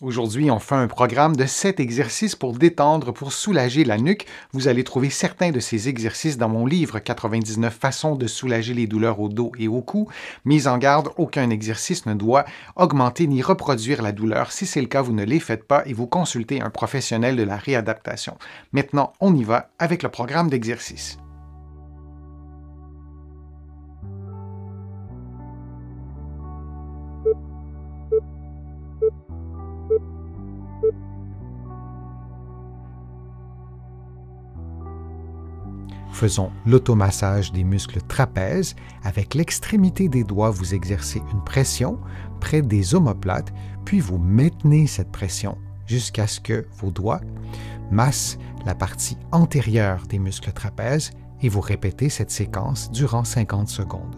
Aujourd'hui, on fait un programme de 7 exercices pour détendre, pour soulager la nuque. Vous allez trouver certains de ces exercices dans mon livre 99 façons de soulager les douleurs au dos et au cou. Mise en garde, aucun exercice ne doit augmenter ni reproduire la douleur. Si c'est le cas, vous ne les faites pas et vous consultez un professionnel de la réadaptation. Maintenant, on y va avec le programme d'exercices. Faisons l'automassage des muscles trapèzes. Avec l'extrémité des doigts, vous exercez une pression près des omoplates, puis vous maintenez cette pression jusqu'à ce que vos doigts massent la partie antérieure des muscles trapèzes et vous répétez cette séquence durant 50 secondes.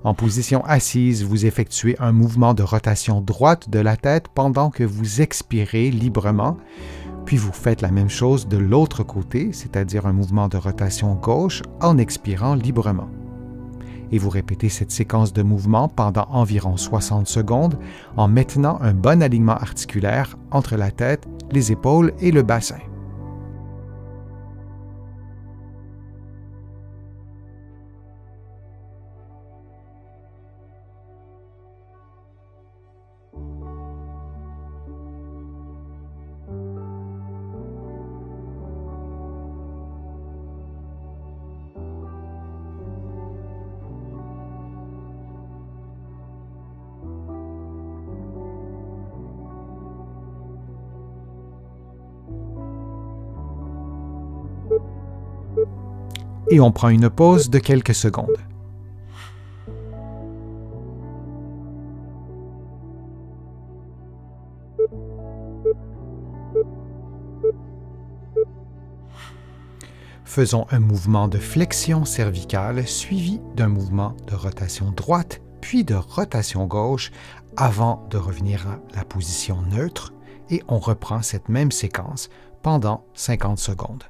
En position assise, vous effectuez un mouvement de rotation droite de la tête pendant que vous expirez librement, puis vous faites la même chose de l'autre côté, c'est-à-dire un mouvement de rotation gauche en expirant librement. Et vous répétez cette séquence de mouvements pendant environ 60 secondes en maintenant un bon alignement articulaire entre la tête, les épaules et le bassin. Et on prend une pause de quelques secondes. Faisons un mouvement de flexion cervicale suivi d'un mouvement de rotation droite, puis de rotation gauche avant de revenir à la position neutre et on reprend cette même séquence pendant 50 secondes.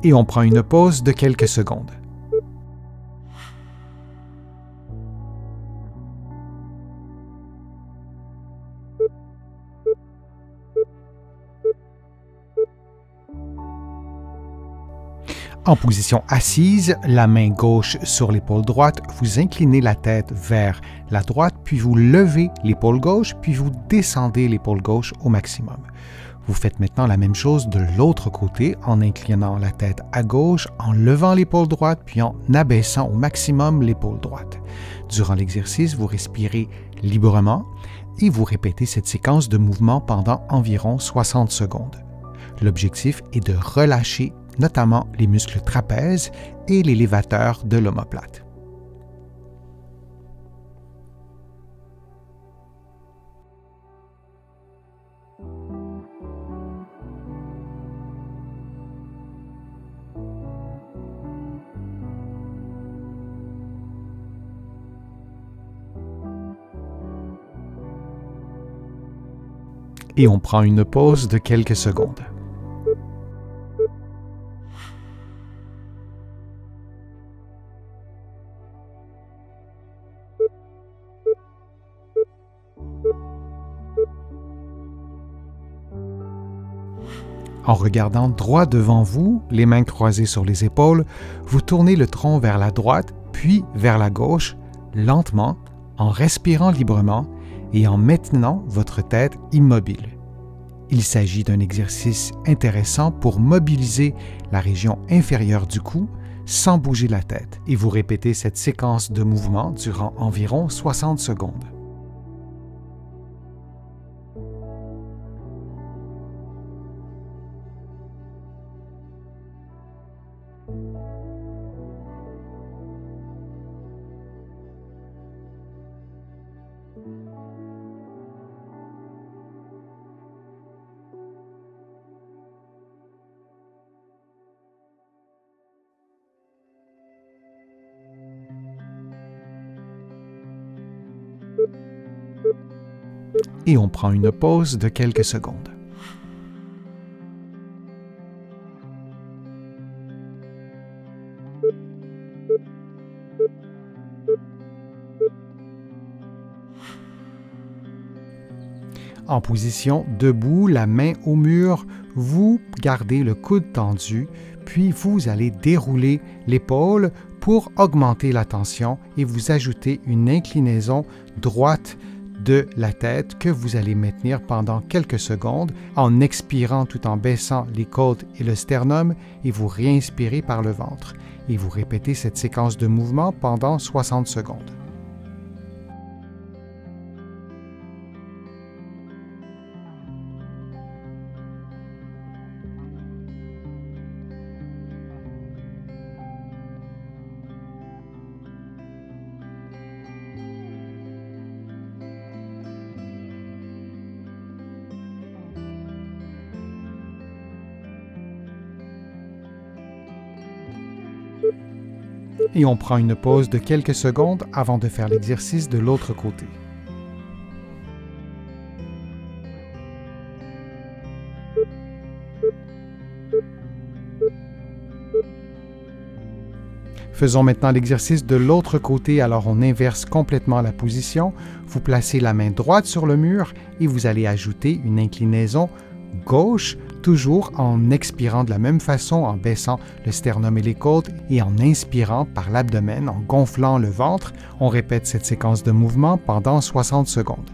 Et on prend une pause de quelques secondes. En position assise, la main gauche sur l'épaule droite, vous inclinez la tête vers la droite, puis vous levez l'épaule gauche, puis vous descendez l'épaule gauche au maximum. Vous faites maintenant la même chose de l'autre côté en inclinant la tête à gauche, en levant l'épaule droite, puis en abaissant au maximum l'épaule droite. Durant l'exercice, vous respirez librement et vous répétez cette séquence de mouvements pendant environ 60 secondes. L'objectif est de relâcher notamment les muscles trapèzes et l'élévateur de l'omoplate. Et on prend une pause de quelques secondes. En regardant droit devant vous, les mains croisées sur les épaules, vous tournez le tronc vers la droite, puis vers la gauche, lentement, en respirant librement et en maintenant votre tête immobile. Il s'agit d'un exercice intéressant pour mobiliser la région inférieure du cou sans bouger la tête. Et vous répétez cette séquence de mouvements durant environ 60 secondes. Et on prend une pause de quelques secondes. En position debout, la main au mur, vous gardez le coude tendu, puis vous allez dérouler l'épaule pour augmenter la tension et vous ajouter une inclinaison droite de la tête que vous allez maintenir pendant quelques secondes en expirant tout en baissant les côtes et le sternum et vous réinspirez par le ventre. Et vous répétez cette séquence de mouvements pendant 60 secondes. Et on prend une pause de quelques secondes avant de faire l'exercice de l'autre côté. Faisons maintenant l'exercice de l'autre côté, alors on inverse complètement la position. Vous placez la main droite sur le mur et vous allez ajouter une inclinaison gauche, toujours en expirant de la même façon, en baissant le sternum et les côtes et en inspirant par l'abdomen, en gonflant le ventre. On répète cette séquence de mouvements pendant 60 secondes.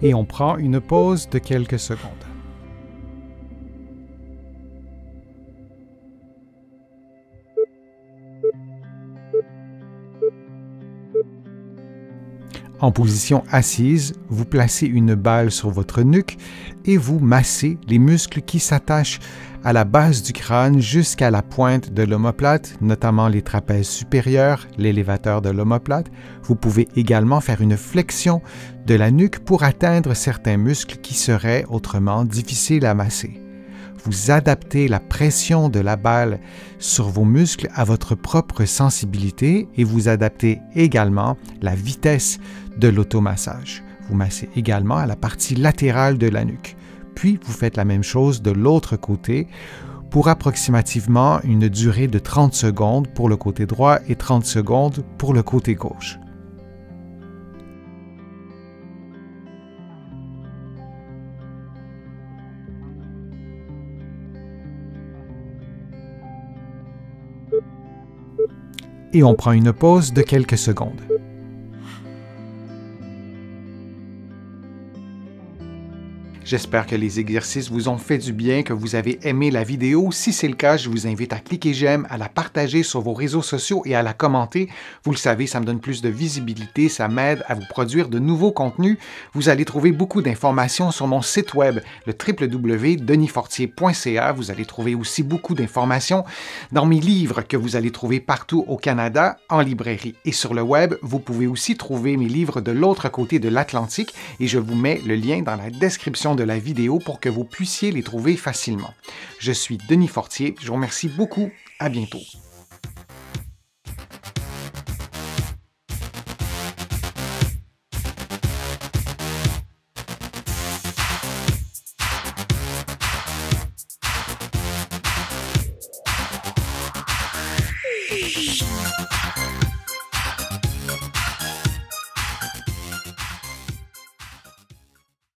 Et on prend une pause de quelques secondes. En position assise, vous placez une balle sur votre nuque et vous massez les muscles qui s'attachent à la base du crâne jusqu'à la pointe de l'omoplate, notamment les trapèzes supérieurs, l'élévateur de l'omoplate. Vous pouvez également faire une flexion de la nuque pour atteindre certains muscles qui seraient autrement difficiles à masser. Vous adaptez la pression de la balle sur vos muscles à votre propre sensibilité et vous adaptez également la vitesse de l'automassage. Vous massez également à la partie latérale de la nuque. Puis vous faites la même chose de l'autre côté pour approximativement une durée de 30 secondes pour le côté droit et 30 secondes pour le côté gauche. Et on prend une pause de quelques secondes. J'espère que les exercices vous ont fait du bien, que vous avez aimé la vidéo. Si c'est le cas, je vous invite à cliquer j'aime, à la partager sur vos réseaux sociaux et à la commenter. Vous le savez, ça me donne plus de visibilité, ça m'aide à vous produire de nouveaux contenus. Vous allez trouver beaucoup d'informations sur mon site web, le www.denisfortier.ca. Vous allez trouver aussi beaucoup d'informations dans mes livres que vous allez trouver partout au Canada, en librairie. Et sur le web, vous pouvez aussi trouver mes livres de l'autre côté de l'Atlantique et je vous mets le lien dans la description de la vidéo pour que vous puissiez les trouver facilement. Je suis Denis Fortier, je vous remercie beaucoup, à bientôt.